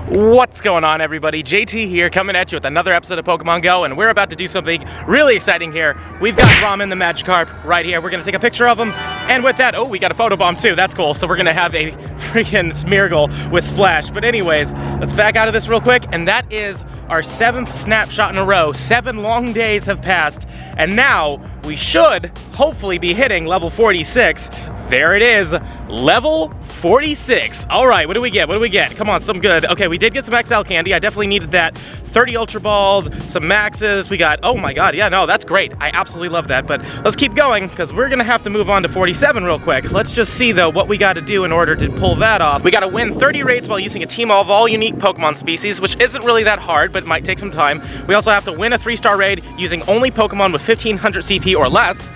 What's going on, everybody? JT here, coming at you with another episode of Pokemon Go, and we're about to do something really exciting here. We've got Ramen the Magikarp right here. We're gonna take a picture of him, and with that, oh, we got a photobomb too. That's cool. So we're gonna have a freaking Smeargle with Splash. But anyways, let's back out of this real quick, and that is our 7th snapshot in a row. 7 long days have passed, and now we should hopefully be hitting level 46. There it is, level 46. All right, what do we get? What do we get? Come on, some good. Okay, we did get some XL candy. I definitely needed that. 30 Ultra Balls, some Maxes. We got, oh my God, yeah, no, that's great. I absolutely love that, but let's keep going because we're gonna have to move on to 47 real quick. Let's just see though what we gotta do in order to pull that off. We gotta win 30 raids while using a team of all unique Pokemon species, which isn't really that hard, but it might take some time. We also have to win a 3-star raid using only Pokemon with 1500 CP or less.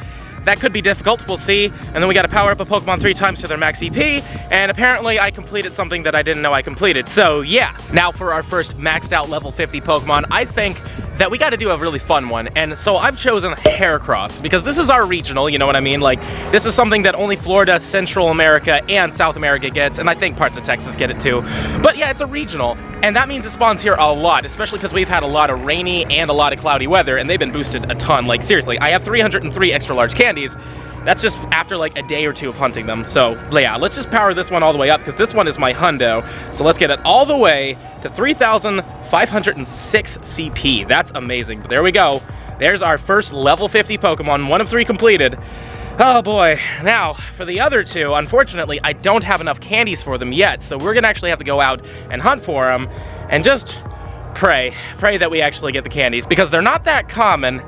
That could be difficult, we'll see. And then we gotta power up a Pokemon 3 times to their max CP, and apparently I completed something that I didn't know I completed. So yeah, now for our first maxed out level 50 Pokemon, I think that we gotta do a really fun one. And so I've chosen Heracross, because this is our regional, you know what I mean? Like, this is something that only Florida, Central America, and South America gets, and I think parts of Texas get it too. But yeah, it's a regional, and that means it spawns here a lot, especially because we've had a lot of rainy and a lot of cloudy weather, and they've been boosted a ton. Like, seriously, I have 303 extra large candies. That's just after like a day or two of hunting them. So yeah, let's just power this one all the way up because this one is my hundo. So let's get it all the way to 3,506 CP. That's amazing. But there we go. There's our first level 50 Pokemon, 1 of 3 completed. Oh boy. Now, for the other 2, unfortunately, I don't have enough candies for them yet. So we're gonna actually have to go out and hunt for them and just pray that we actually get the candies because they're not that common.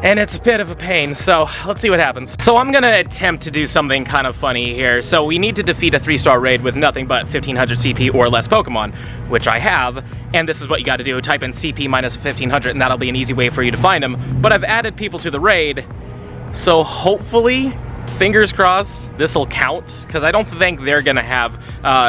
And it's a bit of a pain, so let's see what happens. So I'm gonna attempt to do something kind of funny here. So we need to defeat a 3-star raid with nothing but 1500 CP or less Pokemon, which I have, and this is what you gotta do. Type in CP minus 1500 and that'll be an easy way for you to find them. But I've added people to the raid, so hopefully, fingers crossed, this'll count, because I don't think they're gonna have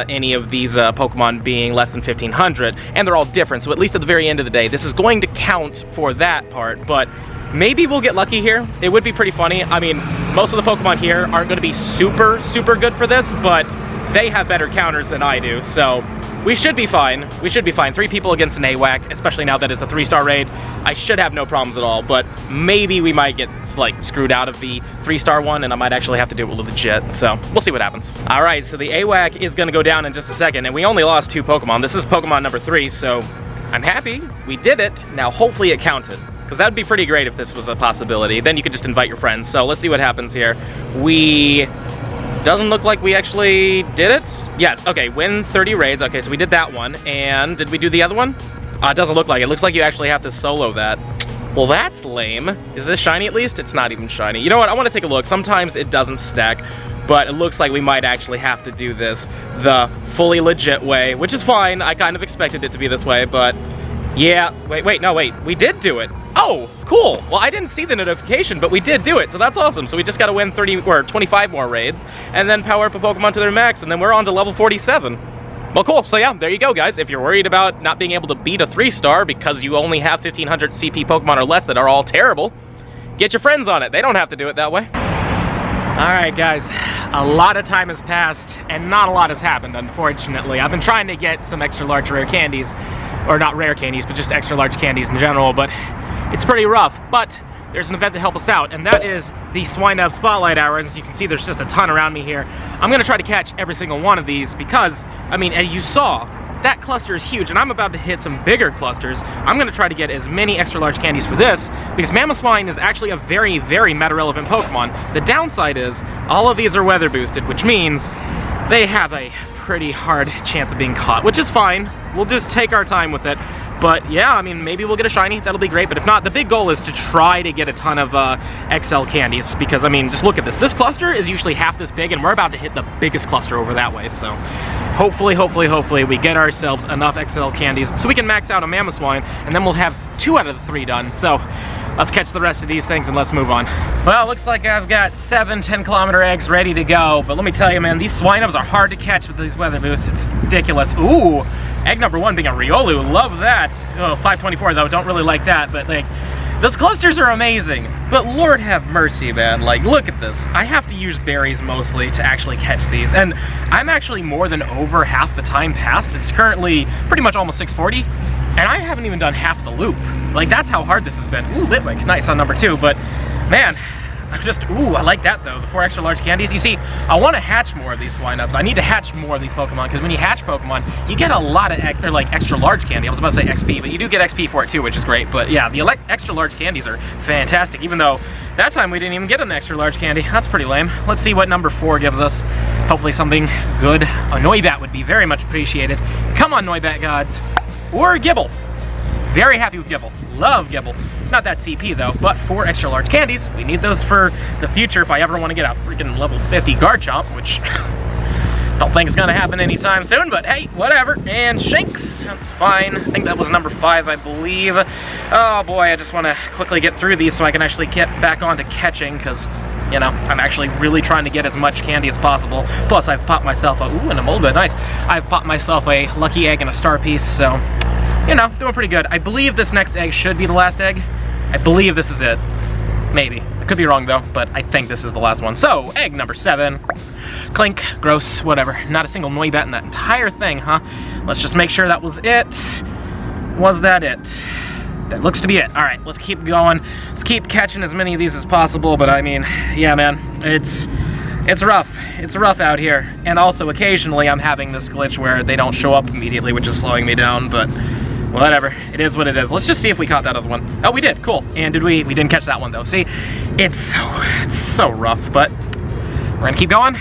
any of these Pokemon being less than 1500, and they're all different, so at least at the very end of the day, this is going to count for that part, but maybe we'll get lucky here. It would be pretty funny. I mean, most of the Pokemon here aren't going to be super good for this, but they have better counters than I do, so we should be fine. We should be fine. 3 people against an AWAC, especially now that it's a 3-star raid. I should have no problems at all, but maybe we might get like screwed out of the 3-star one, and I might actually have to do it legit, so we'll see what happens. All right, so the AWAC is going to go down in just a second, and we only lost 2 Pokemon. This is Pokemon number 3, so I'm happy. We did it. Now, hopefully it counted. Because that would be pretty great if this was a possibility. Then you could just invite your friends. So let's see what happens here. Doesn't look like we actually did it. Yes, okay, win 30 raids. Okay, so we did that one. And did we do the other one? It doesn't look like it. Looks like you actually have to solo that. Well, that's lame. Is this shiny at least? It's not even shiny. You know what, I want to take a look. Sometimes it doesn't stack, but it looks like we might actually have to do this the fully legit way, which is fine. I kind of expected it to be this way, but yeah, wait, we did do it. Oh, cool. Well, I didn't see the notification, but we did do it, so that's awesome. So we just got to win 30 or 25 more raids, and then power up a Pokemon to their max, and then we're on to level 47. Well, cool. So yeah, there you go, guys. If you're worried about not being able to beat a 3-star because you only have 1500 CP Pokemon or less that are all terrible, get your friends on it. They don't have to do it that way. All right, guys, a lot of time has passed and not a lot has happened, unfortunately. I've been trying to get some extra large rare candies, or not rare candies, but just extra large candies in general, but it's pretty rough. But there's an event to help us out, and that is the Swinub Spotlight Hour. As you can see, there's just a ton around me here. I'm gonna try to catch every single one of these because, I mean, as you saw, that cluster is huge, and I'm about to hit some bigger clusters. I'm gonna try to get as many extra large candies for this, because Mamoswine is actually a very meta-relevant Pokemon. The downside is, all of these are weather boosted, which means they have a pretty hard chance of being caught, which is fine. We'll just take our time with it. But yeah, I mean, maybe we'll get a shiny, that'll be great, but if not, the big goal is to try to get a ton of XL candies, because I mean, just look at this. This cluster is usually half this big, and we're about to hit the biggest cluster over that way, so hopefully we get ourselves enough XL candies so we can max out a Mamoswine, and then we'll have 2 out of the 3 done. So let's catch the rest of these things and let's move on. Well, it looks like I've got 7 10-kilometer eggs ready to go, but let me tell you, man, these Swinubs are hard to catch with these weather boosts. It's ridiculous. Ooh, egg number 1 being a Riolu, love that. Oh, 524 though, don't really like that, but like, those clusters are amazing. But Lord have mercy, man, like, look at this. I have to to use berries mostly to actually catch these, and I'm actually more than over half the time past. It's currently pretty much almost 6:40, and I haven't even done half the loop. Like, that's how hard this has been. Ooh, Litwick, nice on number 2, but man, I like that though, the 4 extra large candies. You see, I want to hatch more of these Swinubs. I need to hatch more of these Pokemon, because when you hatch Pokemon, you get a lot of extra large candy. I was about to say XP, but you do get XP for it too, which is great. But yeah, the extra large candies are fantastic, even though that time we didn't even get an extra large candy. That's pretty lame. Let's see what number 4 gives us. Hopefully something good. A Noibat would be very much appreciated. Come on, Noibat gods. Or Gibble. Very happy with Gibble. Love Gibble. Not that CP though, but 4 extra large candies. We need those for the future if I ever want to get a freaking level 50 Garchomp, which don't think it's gonna happen anytime soon, but hey, whatever. And Shanks, that's fine. I think that was number 5, I believe. Oh boy, I just want to quickly get through these so I can actually get back onto catching, because, you know, I'm actually really trying to get as much candy as possible. Plus, I've popped myself a, ooh, an Emolga, nice. I've popped myself a lucky egg and a star piece, so, you know, doing pretty good. I believe this next egg should be the last egg. I believe this is it. Maybe. I could be wrong though, but I think this is the last one. So, egg number 7. Clink, gross, whatever. Not a single Noibat in that entire thing, huh? Let's just make sure that was it. Was that it? That looks to be it. Alright, let's keep going. Let's keep catching as many of these as possible, but I mean, yeah man, it's rough. It's rough out here. And also, occasionally I'm having this glitch where they don't show up immediately, which is slowing me down, but whatever. It is what it is. Let's just see if we caught that other one. Oh, we did. Cool. And did we? We didn't catch that one though. See, it's so rough, but we're gonna keep going.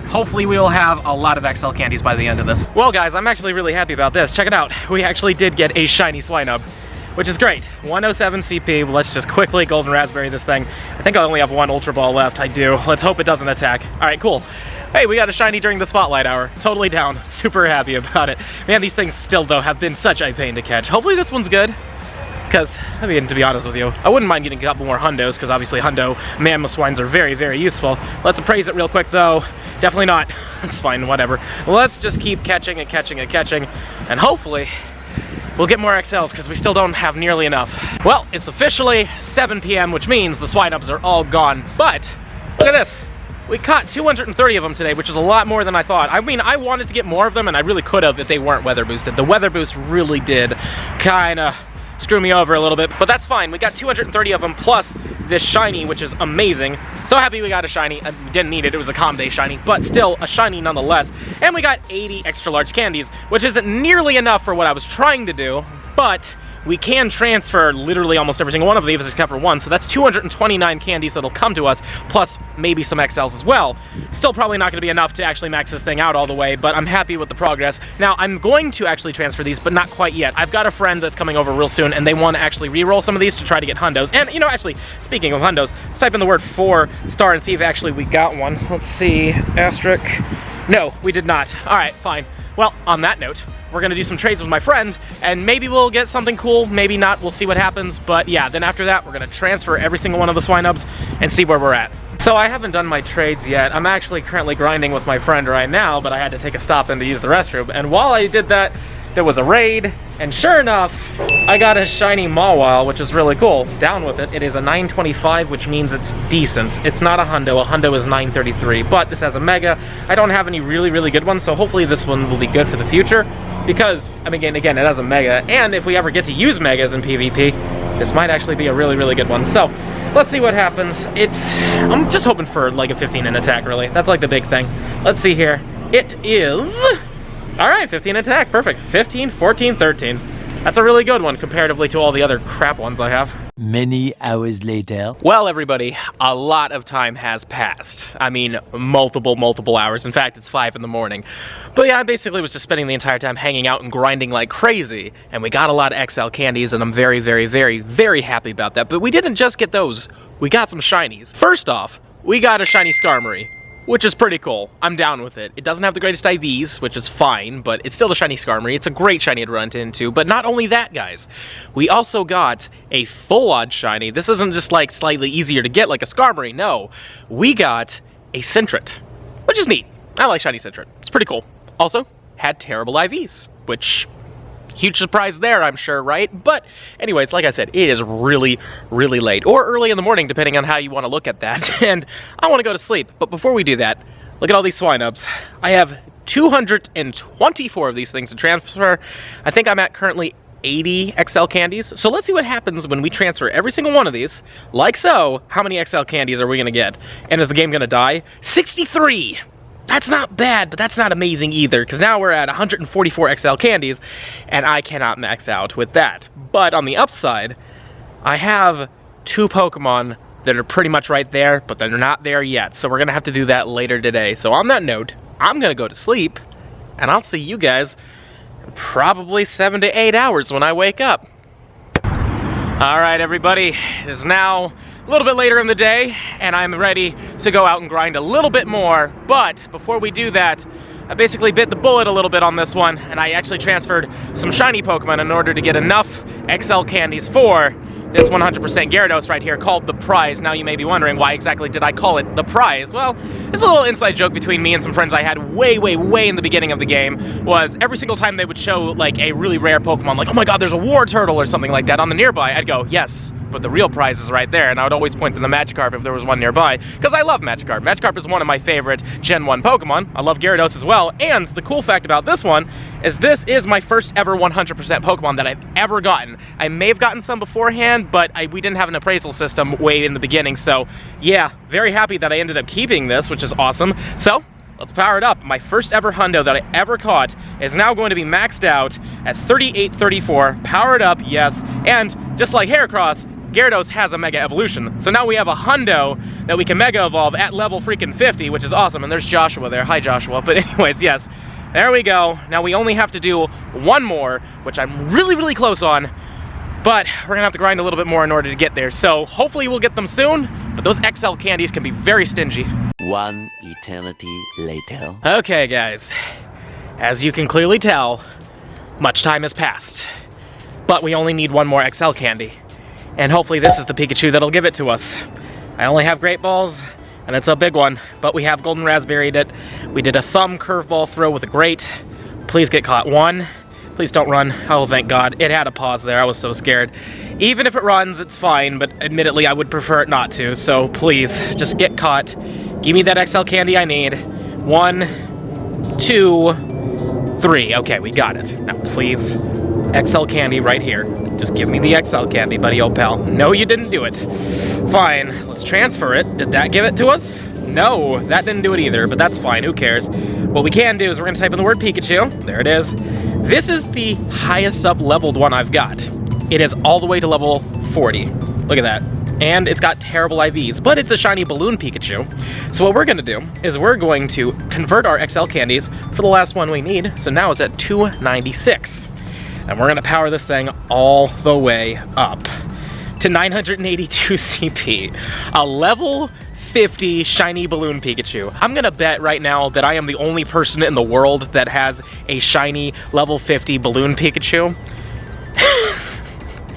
Hopefully we will have a lot of XL candies by the end of this. Well guys, I'm actually really happy about this. Check it out. We actually did get a shiny Swinub, which is great. 107 CP. Let's just quickly golden raspberry this thing. I think I only have 1 Ultra Ball left. I do. Let's hope it doesn't attack. All right, cool. Hey, we got a shiny during the spotlight hour. Totally down. Super happy about it. Man, these things still though have been such a pain to catch. Hopefully this one's good. Because, I mean, to be honest with you, I wouldn't mind getting a couple more Hundos, because obviously Hundo Mammoth Swines are very, very useful. Let's appraise it real quick though. Definitely not. It's fine, whatever. Let's just keep catching and catching and catching, and hopefully we'll get more XLs, because we still don't have nearly enough. Well, it's officially 7 p.m., which means the Swinubs are all gone, but look at this. We caught 230 of them today, which is a lot more than I thought. I mean, I wanted to get more of them, and I really could have if they weren't weather boosted. The weather boost really did kind of screw me over a little bit, but that's fine. We got 230 of them plus this shiny, which is amazing. So happy we got a shiny. We didn't need it, it was a calm day shiny, but still a shiny nonetheless. And we got 80 extra large candies, which isn't nearly enough for what I was trying to do, but we can transfer literally almost every single one of these except for 1, so that's 229 candies that'll come to us, plus maybe some XLs as well. Still probably not going to be enough to actually max this thing out all the way, but I'm happy with the progress. Now, I'm going to actually transfer these, but not quite yet. I've got a friend that's coming over real soon, and they want to actually re-roll some of these to try to get Hundos. And, you know, actually, speaking of Hundos, let's type in the word 4 star and see if actually we got one. Let's see, asterisk. No, we did not. All right, fine. Well, on that note, we're gonna do some trades with my friend, and maybe we'll get something cool, maybe not, we'll see what happens. But yeah, then after that, we're gonna transfer every single one of the Swinubs and see where we're at. So I haven't done my trades yet. I'm actually currently grinding with my friend right now, but I had to take a stop in to use the restroom. And while I did that, there was a raid, and sure enough, I got a shiny Mawile, which is really cool. Down with it. It is a 925, which means it's decent. It's not a Hundo. A Hundo is 933, but this has a Mega. I don't have any really, really good ones, so hopefully this one will be good for the future. Because, I mean, again, it has a Mega, and if we ever get to use Megas in PvP, this might actually be a really, really good one. So, let's see what happens. I'm just hoping for like a 15 in attack, really. That's like the big thing. Let's see here. It is... Alright, 15 attack, perfect. 15, 14, 13. That's a really good one comparatively to all the other crap ones I have. Many hours later. Well, everybody, a lot of time has passed. I mean, multiple hours. In fact, it's 5 in the morning. But yeah, I basically was just spending the entire time hanging out and grinding like crazy. And we got a lot of XL candies, and I'm very, very, very, very happy about that. But we didn't just get those. We got some shinies. First off, we got a shiny Skarmory, which is pretty cool. I'm down with it. It doesn't have the greatest IVs, which is fine, but it's still the shiny Skarmory. It's a great shiny to run into, but not only that, guys. We also got a full-on shiny. This isn't just like slightly easier to get like a Skarmory, no. We got a Sentret, which is neat. I like shiny Sentret. It's pretty cool. Also, had terrible IVs, which Huge surprise there, I'm sure, right? But anyways, like I said, it is really, really late, or early in the morning, depending on how you want to look at that, and I want to go to sleep. But before we do that, look at all these Swinubs. I have 224 of these things to transfer. I think I'm at currently 80 XL candies. So let's see what happens when we transfer every single one of these, like so. How many XL candies are we gonna get? And is the game gonna die? 63! That's not bad, but that's not amazing either, because now we're at 144 XL candies, and I cannot max out with that. But on the upside, I have 2 Pokemon that are pretty much right there, but they're not there yet, so we're gonna have to do that later today. So on that note, I'm gonna go to sleep, and I'll see you guys in probably 7 to 8 hours when I wake up. Alright everybody, it is now a little bit later in the day, and I'm ready to go out and grind a little bit more. But before we do that, I basically bit the bullet a little bit on this one, and I actually transferred some shiny Pokemon in order to get enough XL candies for this 100% Gyarados right here, called the prize. Now you may be wondering, why exactly did I call it the prize? Well, it's a little inside joke between me and some friends I had way in the beginning of the game. Was every single time they would show like a really rare Pokemon, like, oh my god, there's a war turtle or something like that on the nearby, I'd go, yes, but the real prize is right there, and I would always point to the Magikarp if there was one nearby, because I love Magikarp. Magikarp is one of my favorite Gen 1 Pokemon. I love Gyarados as well, and the cool fact about this one is this is my first ever 100% Pokemon that I've ever gotten. I may have gotten some beforehand, but we didn't have an appraisal system way in the beginning, so yeah, very happy that I ended up keeping this, which is awesome. So let's power it up. My first ever hundo that I ever caught is now going to be maxed out at 3834. Power it up, yes, and just like Heracross, Gyarados has a Mega Evolution. So now we have a hundo that we can Mega Evolve at level freaking 50, which is awesome. And there's Joshua there. Hi, Joshua. But anyways, yes, there we go. Now we only have to do one more, which I'm really close on. But we're gonna have to grind a little bit more in order to get there. So hopefully we'll get them soon, but those XL candies can be very stingy. One eternity later. Okay, guys. As you can clearly tell, much time has passed. But we only need one more XL candy. And hopefully this is the Pikachu that'll give it to us. I only have Great Balls, and it's a big one, but we have Golden Raspberried it. We did a thumb curveball throw with a Great. Please get caught. 1. Please don't run. Oh, thank God. It had a pause there. I was so scared. Even if it runs, it's fine, but admittedly, I would prefer it not to. So please, just get caught. Give me that XL candy I need. 1, 2, 3. Okay, we got it. Now, please, XL candy right here. Just give me the XL candy, buddy, old pal. No, you didn't do it. Fine, let's transfer it. Did that give it to us? No, that didn't do it either, but that's fine, who cares? What we can do is we're gonna type in the word Pikachu. There it is. This is the highest up leveled one I've got. It is all the way to level 40. Look at that. And it's got terrible IVs, but it's a shiny balloon Pikachu. So what we're gonna do is we're going to convert our XL candies for the last one we need. So now it's at 296. And we're gonna power this thing all the way up to 982 CP. A level 50 shiny balloon Pikachu. I'm gonna bet right now that I am the only person in the world that has a shiny level 50 balloon Pikachu.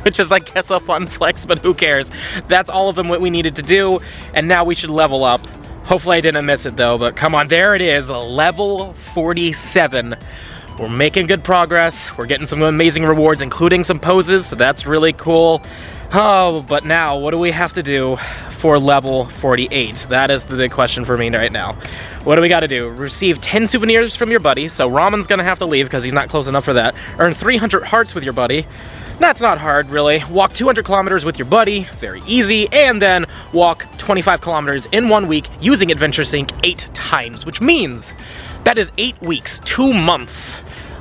Which is, I guess, a fun flex, but who cares? That's all of them what we needed to do, and now we should level up. Hopefully I didn't miss it though, but come on, there it is, level 47. We're making good progress. We're getting some amazing rewards, including some poses, so that's really cool. Oh, but now, what do we have to do for level 48? That is the big question for me right now. What do we gotta do? Receive 10 souvenirs from your buddy, so Raman's gonna have to leave because he's not close enough for that. Earn 300 hearts with your buddy. That's not hard, really. Walk 200 kilometers with your buddy, very easy, and then walk 25 kilometers in 1 week using Adventure Sync 8 times, which means that is 8 weeks, 2 months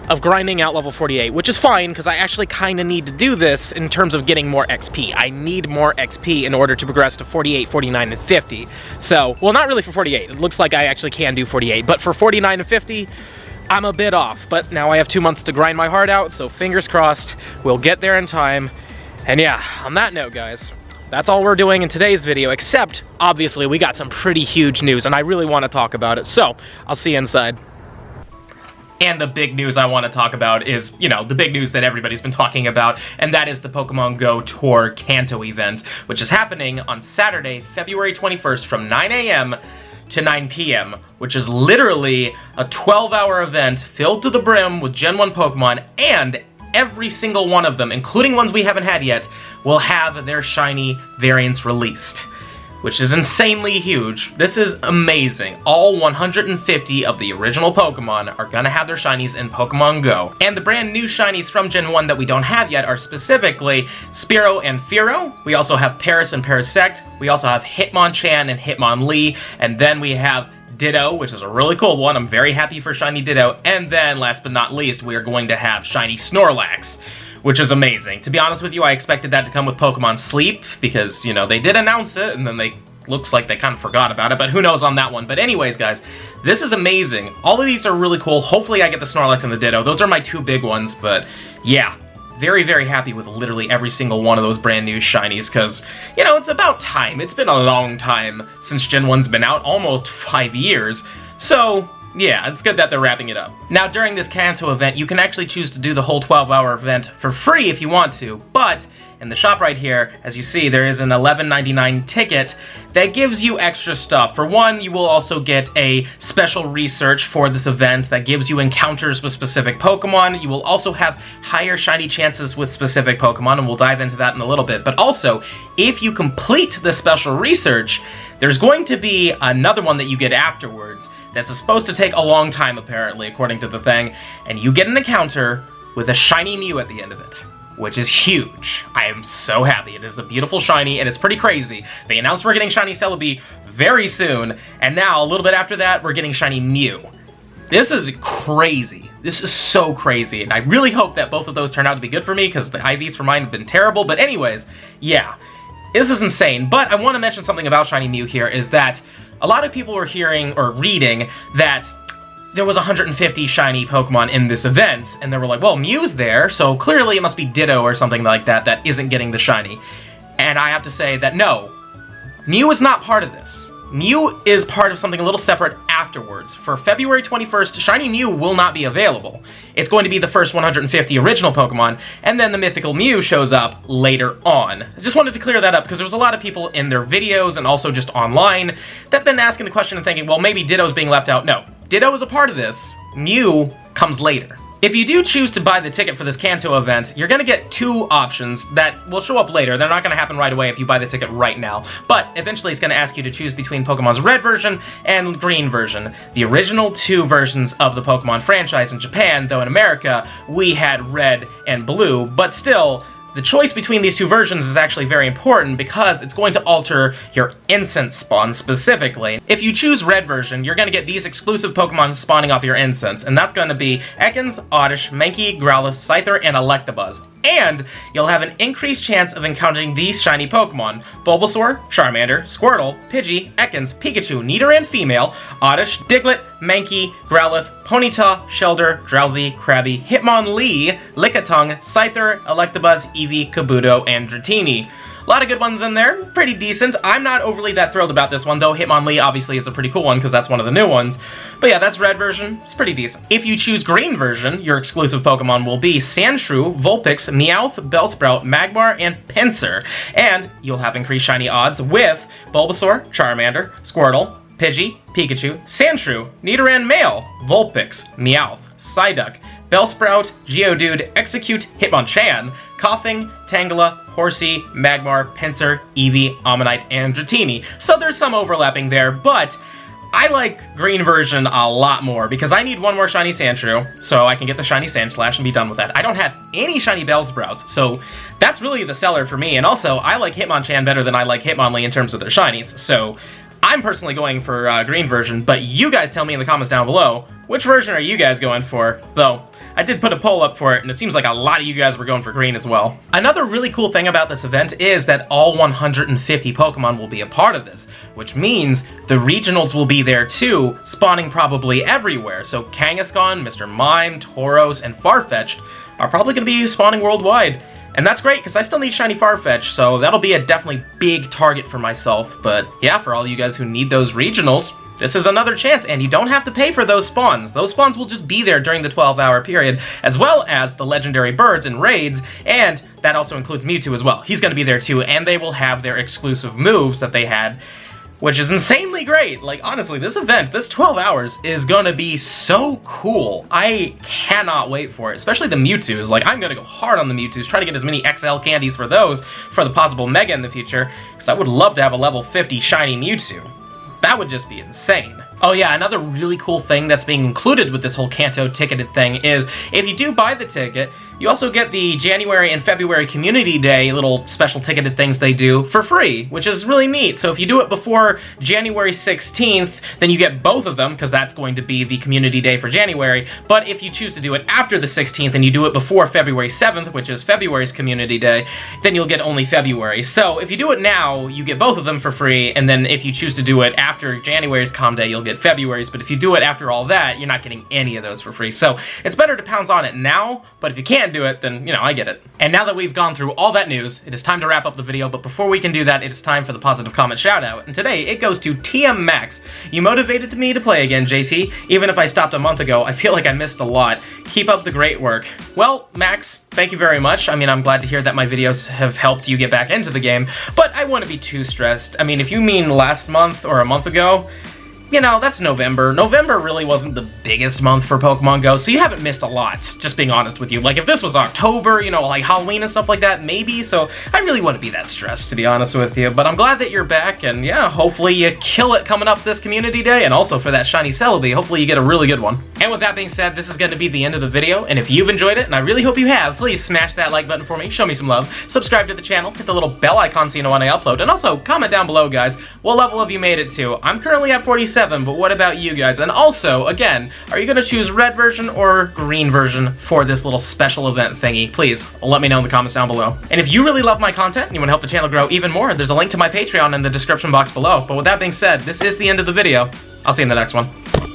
of grinding out level 48, which is fine, because I actually kind of need to do this in terms of getting more XP. I need more XP in order to progress to 48, 49, and 50. So, well, not really for 48. It looks like I actually can do 48, but for 49 and 50, I'm a bit off. But now I have 2 months to grind my heart out, so fingers crossed, we'll get there in time. And yeah, on that note, guys, that's all we're doing in today's video, except, obviously, we got some pretty huge news, and I really want to talk about it, so I'll see you inside. And the big news I want to talk about is, you know, the big news that everybody's been talking about, and that is the Pokemon Go Tour Kanto event, which is happening on Saturday, February 21st from 9 a.m. to 9 p.m., which is literally a 12-hour event filled to the brim with Gen 1 Pokemon, and every single one of them, including ones we haven't had yet, will have their shiny variants released, which is insanely huge. This is amazing. All 150 of the original Pokemon are gonna have their shinies in Pokemon Go. And the brand new shinies from Gen 1 that we don't have yet are specifically Spearow and Fearow. We also have Paris and Parasect. We also have Hitmonchan and Hitmonlee. And then we have Ditto, which is a really cool one. I'm very happy for shiny Ditto. And then, last but not least, we are going to have shiny Snorlax, which is amazing. To be honest with you, I expected that to come with Pokemon Sleep, because, you know, they did announce it, and then looks like they kind of forgot about it, but who knows on that one. But anyways, guys, this is amazing. All of these are really cool. Hopefully I get the Snorlax and the Ditto. Those are my two big ones, but yeah. Very, very happy with literally every single one of those brand new shinies, because, you know, it's about time. It's been a long time since Gen 1's been out, almost 5 years. So yeah, it's good that they're wrapping it up. Now, during this Kanto event, you can actually choose to do the whole 12-hour event for free if you want to, but in the shop right here, as you see, there is an $11.99 ticket that gives you extra stuff. For one, you will also get a special research for this event that gives you encounters with specific Pokemon. You will also have higher shiny chances with specific Pokemon, and we'll dive into that in a little bit. But also, if you complete the special research, there's going to be another one that you get afterwards that's supposed to take a long time, apparently, according to the thing, and you get an encounter with a Shiny Mew at the end of it, which is huge. I am so happy. It is a beautiful shiny, and it's pretty crazy. They announced we're getting Shiny Celebi very soon, and now, a little bit after that, we're getting Shiny Mew. This is crazy. This is so crazy, and I really hope that both of those turn out to be good for me, because the IVs for mine have been terrible, but anyways, yeah. This is insane, but I want to mention something about Shiny Mew here, is that a lot of people were hearing, or reading, that there was 150 shiny Pokemon in this event, and they were like, well, Mew's there, so clearly it must be Ditto or something like that that isn't getting the shiny. And I have to say that no, Mew is not part of this. Mew is part of something a little separate afterwards. For February 21st, Shiny Mew will not be available. It's going to be the first 150 original Pokemon, and then the mythical Mew shows up later on. I just wanted to clear that up because there was a lot of people in their videos and also just online that have been asking the question and thinking, well, maybe Ditto's being left out. No, Ditto is a part of this. Mew comes later. If you do choose to buy the ticket for this Kanto event, you're going to get two options that will show up later. They're not going to happen right away if you buy the ticket right now. But eventually it's going to ask you to choose between Pokemon's red version and green version. The original two versions of the Pokemon franchise in Japan, though in America we had red and blue. But still, the choice between these two versions is actually very important because it's going to alter your incense spawn specifically. If you choose red version, you're going to get these exclusive Pokemon spawning off your incense, and that's going to be Ekans, Oddish, Mankey, Growlithe, Scyther, and Electabuzz. And you'll have an increased chance of encountering these shiny Pokemon: Bulbasaur, Charmander, Squirtle, Pidgey, Ekans, Pikachu, Nidoran Female, Oddish, Diglett, Mankey, Growlithe, Ponyta, Shellder, Drowsy, Krabby, Hitmonlee, Lickitung, Scyther, Electabuzz, Eevee, Kabuto, and Dratini. A lot of good ones in there, pretty decent. I'm not overly that thrilled about this one, though Hitmonlee obviously is a pretty cool one because that's one of the new ones. But yeah, that's red version. It's pretty decent. If you choose green version, your exclusive Pokemon will be Sandshrew, Vulpix, Meowth, Bellsprout, Magmar, and Pinsir. And you'll have increased shiny odds with Bulbasaur, Charmander, Squirtle, Pidgey, Pikachu, Sandshrew, Nidoran Male, Vulpix, Meowth, Psyduck, Bellsprout, Geodude, Execute, Hitmonchan, Coughing, Tangela, Horsey, Magmar, Pinsir, Eevee, Ammonite, and Dratini. So there's some overlapping there, but I like green version a lot more because I need one more shiny Sandshrew so I can get the shiny Sandslash and be done with that. I don't have any shiny Bellsprouts, so that's really the seller for me. And also, I like Hitmonchan better than I like Hitmonlee in terms of their shinies, so I'm personally going for green version, but you guys tell me in the comments down below, which version are you guys going for? Though, I did put a poll up for it, and it seems like a lot of you guys were going for green as well. Another really cool thing about this event is that all 150 Pokemon will be a part of this, which means the regionals will be there too, spawning probably everywhere. So Kangaskhan, Mr. Mime, Tauros, and Farfetch'd are probably going to be spawning worldwide. And that's great, because I still need shiny Farfetch'd, so that'll be a definitely big target for myself. But yeah, for all you guys who need those regionals, this is another chance, and you don't have to pay for those spawns. Those spawns will just be there during the 12-hour period, as well as the legendary birds and raids, and that also includes Mewtwo as well. He's going to be there too, and they will have their exclusive moves that they had which is insanely great. Like, honestly, this event, this 12 hours, is gonna be so cool. I cannot wait for it, especially the Mewtwo's. Like, I'm gonna go hard on the Mewtwo's, try to get as many XL candies for those for the possible Mega in the future, because I would love to have a level 50 Shiny Mewtwo. That would just be insane. Oh yeah, another really cool thing that's being included with this whole Kanto ticketed thing is, if you do buy the ticket, you also get the January and February Community Day little special ticketed things they do for free, which is really neat. So if you do it before January 16th, then you get both of them, because that's going to be the Community Day for January. But if you choose to do it after the 16th and you do it before February 7th, which is February's Community Day, then you'll get only February. So if you do it now, you get both of them for free, and then if you choose to do it after January's Com Day, you'll get February's. But if you do it after all that, you're not getting any of those for free. So it's better to pounce on it now, but if you can't do it, then, you know, I get it. And now that we've gone through all that news, it is time to wrap up the video, but before we can do that, it is time for the positive comment shout-out, and today it goes to TM Max. You motivated me to play again, JT. Even if I stopped a month ago, I feel like I missed a lot. Keep up the great work. Well, Max, thank you very much. I mean, I'm glad to hear that my videos have helped you get back into the game, but I wouldn't be too stressed. I mean, if you mean last month or a month ago, you know, that's November. November really wasn't the biggest month for Pokemon Go, so you haven't missed a lot, just being honest with you. Like, if this was October, you know, like Halloween and stuff like that, maybe, so I really wouldn't be that stressed, to be honest with you. But I'm glad that you're back, and yeah, hopefully you kill it coming up this Community Day, and also for that Shiny Celebi, hopefully you get a really good one. And with that being said, this is going to be the end of the video, and if you've enjoyed it, and I really hope you have, please smash that like button for me, show me some love, subscribe to the channel, hit the little bell icon so you know when I upload, and also comment down below, guys, what level have you made it to? I'm currently at 47, but what about you guys? And also, again, are you going to choose red version or green version for this little special event thingy? Please, let me know in the comments down below. And if you really love my content and you want to help the channel grow even more, there's a link to my Patreon in the description box below. But with that being said, this is the end of the video. I'll see you in the next one.